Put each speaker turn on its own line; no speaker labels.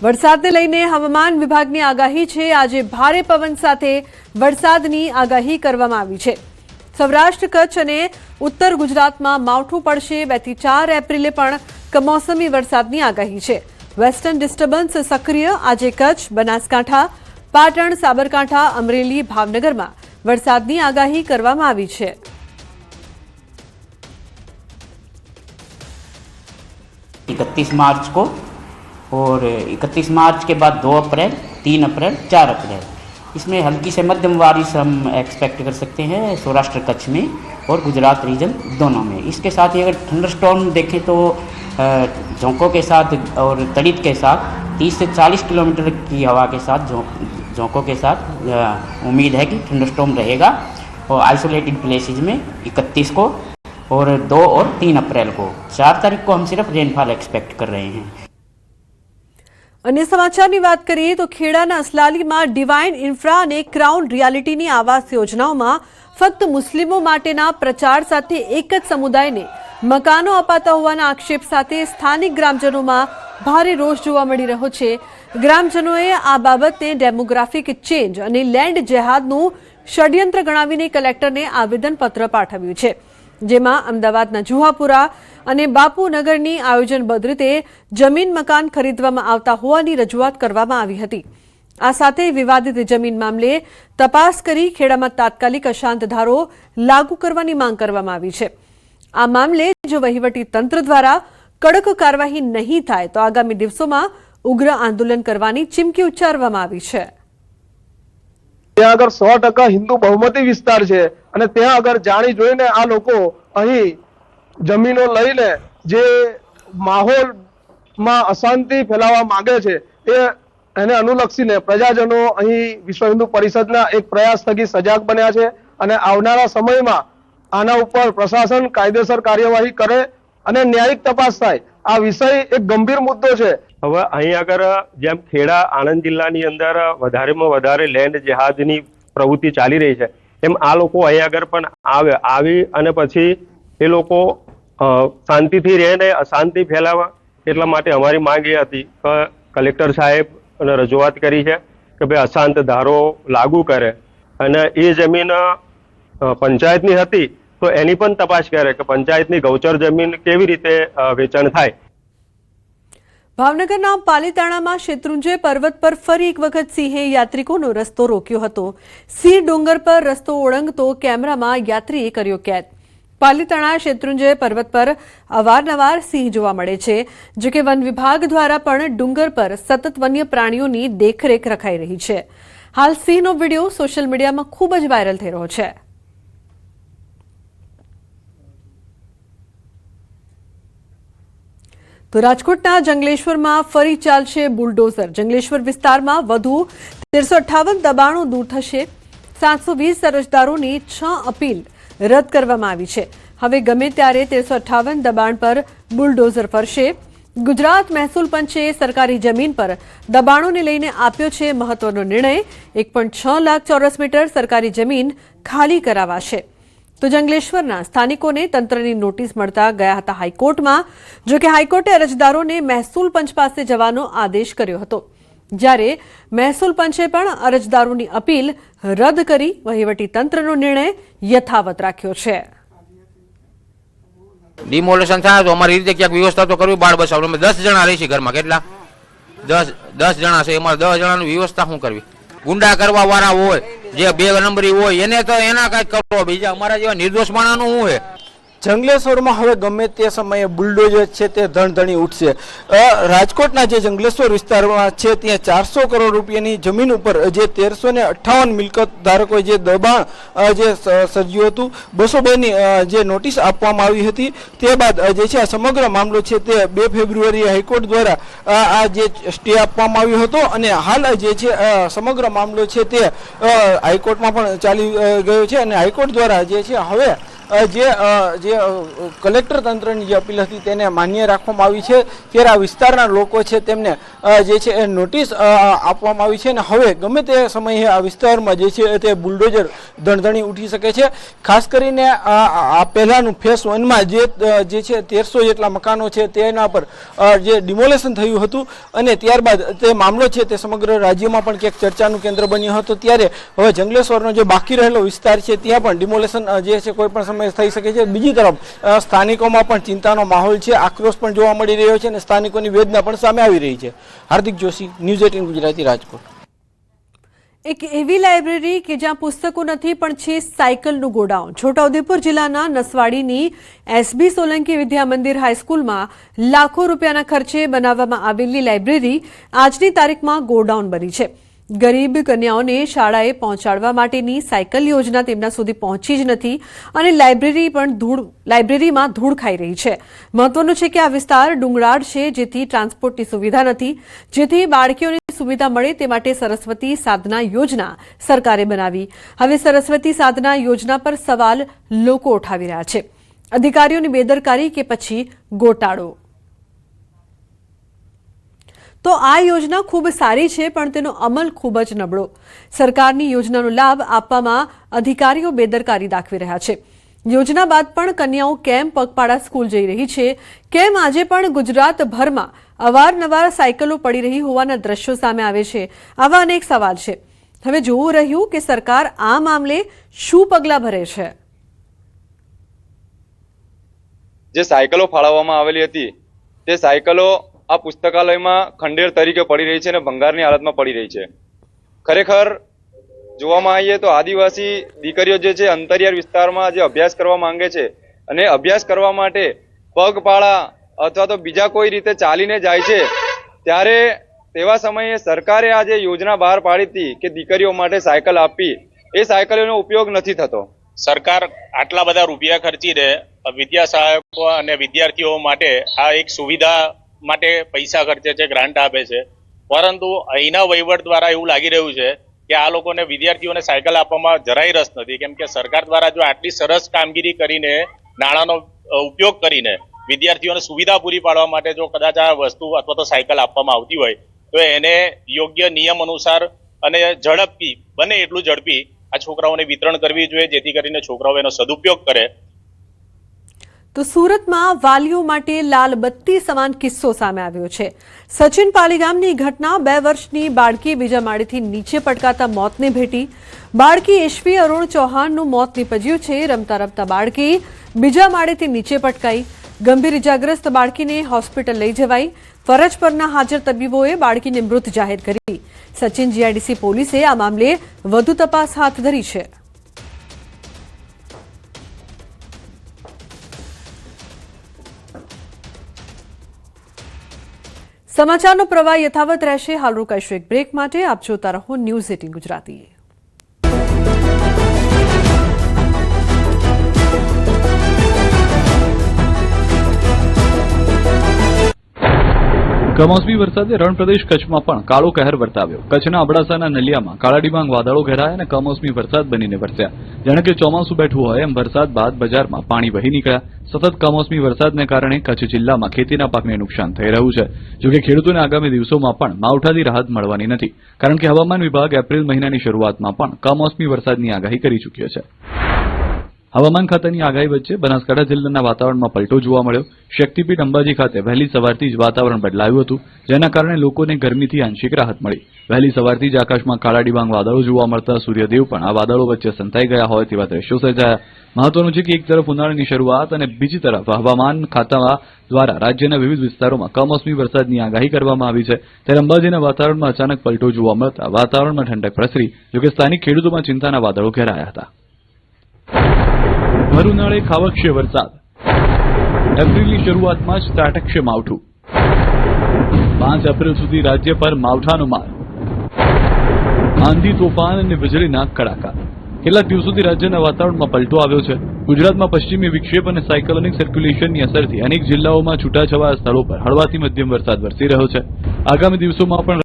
વરસાદને લઈને હવામાન વિભાગની આગાહી છે। આજે ભારે પવન સાથે વરસાદની આગાહી કરવામાં આવી છે। સૌરાષ્ટ્ર કચ્છ અને ઉત્તર ગુજરાતમાં માવઠું પડશે। 2 થી 4 એપ્રિલે પણ કમોસમી વરસાદની આગાહી છે। વેસ્ટર્ન ડિસ્ટર્બન્સ સક્રિય। આજે કચ્છ, બનાસકાંઠા, પાટણ, સાબરકાંઠા, અમરેલી, ભાવનગરમાં વરસાદની આગાહી કરવામાં આવી છે।
मार्च को और 31 मार्च के बाद 2 अप्रैल, 3 अप्रैल, 4 अप्रैल इसमें हल्की से मध्यम बारिश हम एक्सपेक्ट कर सकते हैं सौराष्ट्र कच्छ में और गुजरात रीजन दोनों में। इसके साथ ही अगर थंडरस्टॉर्म देखें तो झोंकों के साथ और तड़ित के साथ 30 से 40 किलोमीटर की हवा के साथ झोंकों के साथ उम्मीद है कि थंडरस्टॉर्म रहेगा। और आइसोलेटेड प्लेसेज में 31 को और 2 और 3 अप्रैल को, 4 तारीख को हम सिर्फ रेनफॉल एक्सपेक्ट कर रहे हैं।
अन्य समाचाરની વાત કરીએ તો ખેડાના અસલાલીમાં ડિવાઇન ઇન્ફ્રા અને ક્રાઉન રિયાલિટીની આવાસ યોજનાઓમાં ફક્ત મુસ્લિમો માટેના પ્રચાર સાથે એક જ સમુદાયને મકાનો અપાતા હોવાના આક્ષેપ સાથે સ્થાનિક ગ્રામજનોમાં ભારે રોષ જોવા મળી રહ્યો છે। ગ્રામજનોએ આ બાબતને ડેમોગ્રાફિક ચેન્જ અને લેન્ડ જેહાદનું ષડયંત્ર ગણાવીને કલેક્ટરને આવેદનપત્ર પાઠવ્યું છે, જેમાં અમદાવાદના જુહાપુરા અને બાપુનગરની આયોજનબદ્ધ રીતે જમીન મકાન ખરીદવામાં આવતા હોવાની રજૂઆત કરવામાં આવી હતી। આ સાથે વિવાદિત જમીન મામલે તપાસ કરી ખેડામાં તાત્કાલિક અશાંત ધારો લાગુ કરવાની માંગ કરવામાં આવી છે। આ મામલે જો વહીવટી તંત્ર દ્વારા કડક કાર્યવાહી નહીં થાય તો આગામી દિવસોમાં ઉગ્ર આંદોલન કરવાની ચીમકી ઉચ્ચારવામાં આવી છે।
ત્યાં આગળ 100% હિન્દુ બહુમતી વિસ્તાર છે અને ત્યાં આગળ જાણી જોઈને આ લોકો અહીં જમીનો લઈને જે માહોલમાં અશાંતિ ફેલાવવા માંગે છે એને અનુલક્ષીને પ્રજાજનો અહીં વિશ્વ હિન્દુ પરિષદના એક પ્રયાસ થકી સજાગ બન્યા છે અને આવનારા સમયમાં આના ઉપર પ્રશાસન કાયદેસર કાર્યવાહી કરે અને ન્યાયિક તપાસ થાય। આ વિષય એક ગંભીર મુદ્દો છે।
હવે અહીં આગળ જેમ ખેડા આણંદ જિલ્લાની અંદર વધારેમાં વધારે લેન્ડ જેહાદની પ્રવૃત્તિ ચાલી રહી છે, એમ આ લોકો અહીં આગળ પણ આવી અને પછી એ લોકો શાંતિથી રહે ને અશાંતિ ફેલાવા, એટલા માટે અમારી માંગ એ હતી કે કલેક્ટર સાહેબ રજૂઆત કરી છે કે ભાઈ અશાંત ધારો લાગુ કરે અને એ જમીન પંચાયતની હતી તો એની પણ તપાસ કરે કે પંચાયતની ગૌચર જમીન કેવી રીતે વેચાણ થાય।
ભાવનગરના પાલીતાણામાં શેત્રુંજય પર્વત પર ફરી એક વખત સિંહે યાત્રિકોનો રસ્તો રોક્યો હતો। સિંહ ડુંગર પર રસ્તો ઓળંગતો કેમેરામાં યાત્રીએ કર્યો કેદ। પાલીતાણા શેત્રુંજય પર્વત પર અવારનવાર સિંહ જોવા મળે છે, જો કે વન વિભાગ દ્વારા પણ ડુંગર પર સતત વન્ય પ્રાણીઓની દેખરેખ રખાઈ રહી છે। હાલ સિંહનો વિડીયો સોશિયલ મીડિયામાં ખૂબ જ વાયરલ થઈ રહ્યો છે। તો રાજકોટના જંગલેશ્વરમાં ફરી ચાલશે બુલડોઝર। જંગલેશ્વર વિસ્તારમાં વધુ 1358 દબાણો દૂર થશે। 720 અરજદારોની 6 અપીલ રદ કરવામાં આવી છે। હવે ગમે ત્યારે 1358 દબાણ પર બુલડોઝર ફરશે। ગુજરાત મહેસૂલ પંચે સરકારી જમીન પર દબાણોને લઈને આપ્યો છે મહત્વનો નિર્ણય। 1.6 લાખ ચોરસ મીટર સરકારી જમીન ખાલી કરાવાશે। તો જંગલેશ્વરના સ્થાનિકોને તંત્રની નોટિસ મળતા ગયા હતા હાઈકોર્ટમાં, જો કે હાઈકોર્ટે અરજદારોને મહેસૂલ પંચ પાસે જવાનો આદેશ કર્યો હતો, જ્યારે મહેસૂલ પંચે પણ અરજદારોની અપીલ રદ કરી વહીવટી તંત્રનો નિર્ણય યથાવત રાખ્યો છે।
ડિમોલેશન થાય તો અમારી રીતે ક્યાંક વ્યવસ્થા તો કરવી। બાળ બચાવ અમે 10 જણા રહી છીએ ઘરમાં, કેટલા 10 જણા છે, અમારે 10 જણાની વ્યવસ્થા શું કરવી? ગુંડા કરવા વાળા હોય, જે 2 નંબરી હોય એને તો એના કઈક કરો, બીજા અમારા જેવા નિર્દોષ માણસનું શું હોય?
જંગલેશ્વરમાં હવે ગમે તે સમયે બુલડોઝર છે તે ધણધણી ઉઠશે। રાજકોટના જે જંગલેશ્વર વિસ્તારમાં છે ત્યાં 400 કરોડ રૂપિયાની જમીન ઉપર જે 1358 મિલકત ધારકોએ જે દબાણ જે સર્જ્યું હતું, 202ની જે નોટિસ આપવામાં આવી હતી, તે બાદ જે છે આ સમગ્ર મામલો છે તે 2 ફેબ્રુઆરીએ હાઈકોર્ટ દ્વારા આ જે સ્ટે આપવામાં આવ્યો હતો અને હાલ જે છે સમગ્ર મામલો છે તે હાઈકોર્ટમાં પણ ચાલી ગયો છે અને હાઈકોર્ટ દ્વારા જે છે હવે જે કલેક્ટર તંત્રની જે અપીલ હતી તેને માન્ય રાખવામાં આવી છે, ત્યારે આ વિસ્તારના લોકો છે તેમને જે છે એ નોટિસ આપવામાં આવી છે અને હવે ગમે તે સમયે આ વિસ્તારમાં જે છે તે બુલડોઝર ધણધણી ઉઠી શકે છે. ખાસ કરીને આ પહેલાનું ફેઝ 1માં જે છે 1300 જેટલા મકાનો છે તેના પર જે ડિમોલેશન થયું હતું અને ત્યારબાદ તે મામલો છે તે સમગ્ર રાજ્યમાં પણ ક્યાંક ચર્ચાનું કેન્દ્ર બન્યું હતું. ત્યારે હવે જંગલેશ્વરનો જે બાકી રહેલો વિસ્તાર છે ત્યાં પણ ડિમોલેશન જે છે કોઈ પણ સમયે થઈ શકે છે. બીજી તરફ સ્થાનિકોમાં પણ ચિંતાનો માહોલ છે, આક્રોશ પણ જોવા મળી રહ્યો છે અને સ્થાનિકોની વેદના પણ સામે આવી રહી છે. હાર્દિક જોશી, ન્યૂઝ 18 ગુજરાતી, રાજકોટ.
એક એવી લાઇબ્રેરી કે જ્યાં પુસ્તકો નથી પણ છે સાયકલનું ગોડાઉન. છોટાઉદેપુર જિલ્લાના નસવાડીની એસબી સોલંકી વિદ્યા મંદિર હાઈસ્કૂલમાં લાખો રૂપિયાના ખર્ચે બનાવવામાં આવેલી લાઇબ્રેરી આજની તારીખમાં ગોડાઉન બની છે. ગરીબ કન્યાઓને શાળાએ પહોંચાડવા માટેની સાયકલ યોજના તેમના સુધી પહોંચી જ નથી અને લાઇબ્રેરીમાં ધૂળ ખાઈ રહી છે. મહત્વનું છે કે આ વિસ્તાર ડુંગરાળ છે, જેથી ટ્રાન્સપોર્ટની સુવિધા નથી. જેથી બાળકીઓને સુવિધા મળે તે માટે સરસ્વતી સાધના યોજના સરકારે બનાવી. હવે સરસ્વતી સાધના યોજના પર સવાલ લોકો ઉઠાવી રહ્યા છે. અધિકારીઓની બેદરકારી કે પછી ગોટાળો? તો આ યોજના ખૂબ સારી છે પણ તેનો અમલ ખૂબ જ નબળો. સરકારની યોજનાનો લાભ આપવામાં અધિકારીઓ બેદરકારી દાખવી રહ્યા છે. યોજના બાદ પણ કન્યાઓ કેમ પગપાળા સ્કૂલ જઈ રહી છે? કેમ આજે પણ ગુજરાતભરમાં અવારનવાર સાયકલો પડી રહી હોવાના દ્રશ્યો સામે આવે છે? આવા અનેક સવાલ છે. હવે જોવું રહ્યું કે સરકાર આ મામલે શું પગલાં ભરે છે.
જે સાયકલો ફાળવવામાં આવેલી હતી તે સાયકલો આ પુસ્તકાલયમાં ખંડેર તરીકે પડી રહી છે અને ભંગારની હાલતમાં પડી રહી છે. ખરેખર જોવામાં આવીએ તો આદિવાસી દીકરીઓ જે છે અંતરિયાળ વિસ્તારમાં જે અભ્યાસ કરવા માંગે છે અને અભ્યાસ કરવા માટે પગપાળા અથવા તો બીજા કોઈ રીતે ચાલીને જાય છે, ત્યારે તેવા સમયે સરકારે આ જે યોજના બહાર પાડી હતી કે દીકરીઓ માટે સાયકલ આપી, એ સાયકલોનો ઉપયોગ નથી થતો.
સરકાર આટલા બધા રૂપિયા ખર્ચીને વિદ્યા સહાયકો અને વિદ્યાર્થીઓ માટે આ એક સુવિધા માટે પૈસા ખર્ચે છે, ગ્રાન્ટ આપે છે, પરંતુ અહીંના વહીવટ દ્વારા એવું લાગી રહ્યું છે કે આ લોકોને વિદ્યાર્થીઓને સાયકલ આપવામાં જરાય રસ નથી. કેમ કે સરકાર દ્વારા જો આટલી સરસ કામગીરી કરીને નાણાંનો ઉપયોગ કરીને વિદ્યાર્થીઓને સુવિધા પૂરી પાડવા માટે જો કદાચ આ વસ્તુ અથવા તો સાયકલ આપવામાં આવતી હોય તો એને યોગ્ય નિયમ અનુસાર અને ઝડપથી બને એટલું ઝડપી આ છોકરાઓને વિતરણ કરવી જોઈએ, જેથી કરીને છોકરાઓ એનો સદુપયોગ કરે.
તો સુરતમાં વાલીઓ માટે લાલ બત્તી સમાન કિસ્સો સામે આવ્યો છે. સચિન પાલીગામની ઘટના 2 વર્ષની બાળકી બીજા માળેથી નીચે પટકાતા મોતને ભેટી. બાળકી યશવી અરુણ ચૌહાણનું મોત નીપજ્યું છે. રમતા રમતા બાળકી બીજા માળેથી નીચે પટકાઈ. ગંભીર ઇજાગ્રસ્ત બાળકીને હોસ્પિટલ લઈ જવાઈ. ફરજ પરના હાજર તબીબોએ બાળકીને મૃત જાહેર કરી. સચિન જીઆઈડીસી પોલીસે આ મામલે વધુ તપાસ હાથ ધરી છે. સમાચારનો પ્રવાહ યથાવત રહેશે. હાલ રોકાઈશું એક બ્રેક માટે. આપ જોતા રહો ન્યૂઝ 18 ગુજરાતી.
કમોસમી વરસાદે રણ પ્રદેશ કચ્છમાં પણ કાળો કહેર વર્તાવ્યો. કચ્છના અબડાસાના નલિયામાં કાળા ડિબાંગ વાદળો ઘેરાયા અને કમોસમી વરસાદ બનીને વરસ્યા. જાણે કે ચોમાસું બેઠું હોય એમ વરસાદ બાદ બજારમાં પાણી વહી નીકળ્યા. સતત કમોસમી વરસાદને કારણે કચ્છ જિલ્લામાં ખેતીના પાકને નુકસાન થઈ રહ્યું છે. જોકે ખેડૂતોને આગામી દિવસોમાં પણ માવઠાથી રાહત મળવાની નથી, કારણ કે હવામાન વિભાગ એપ્રિલ મહિનાની શરૂઆતમાં પણ કમોસમી વરસાદની આગાહી કરી ચૂક્યો છે. હવામાન ખાતાની આગાહી વચ્ચે બનાસકાંઠા જિલ્લાના વાતાવરણમાં પલટો જોવા મળ્યો. શક્તિપીઠ અંબાજી ખાતે વહેલી સવારથી જ વાતાવરણ બદલાયું હતું, જેના કારણે લોકોને ગરમીથી આંશિક રાહત મળી. વહેલી સવારથી જ આકાશમાં કાળા ડિબાંગ વાદળો જોવા મળતા સૂર્યદેવ પણ આ વાદળો વચ્ચે સંતાઈ ગયા હોય તેવા દ્રશ્યો સર્જાયા. મહત્વનું છે કે એક તરફ ઉનાળાની શરૂઆત અને બીજી તરફ હવામાન ખાતા દ્વારા રાજ્યના વિવિધ વિસ્તારોમાં કમોસમી વરસાદની આગાહી કરવામાં આવી છે. ત્યારે અંબાજીના વાતાવરણમાં અચાનક પલટો જોવા મળતા વાતાવરણમાં ઠંડક પ્રસરી. જોકે સ્થાનિક ખેડૂતોમાં ચિંતાના વાદળો ઘેરાયા હતા. ભર ઉનાળે ખાબકશે વરસાદ. એપ્રિલની શરૂઆતમાં જ ત્રાટકશે માવઠું. 5 એપ્રિલ સુધી રાજ્ય પર માવઠાનો માર. આંધી, તોફાન અને વીજળીના કડાકા. કેટલાક દિવસોથી રાજ્યના વાતાવરણમાં પલટો આવ્યો છે. ગુજરાતમાં પશ્ચિમી વિક્ષેપ અને સાયક્લોનિક સર્ક્યુલેશનની અસરથી અનેક જિલ્લાઓમાં છૂટાછવાયા સ્થળો પર હળવાથી મધ્યમ વરસાદ વરસી રહ્યો છે. આગામી દિવસોમાં પણ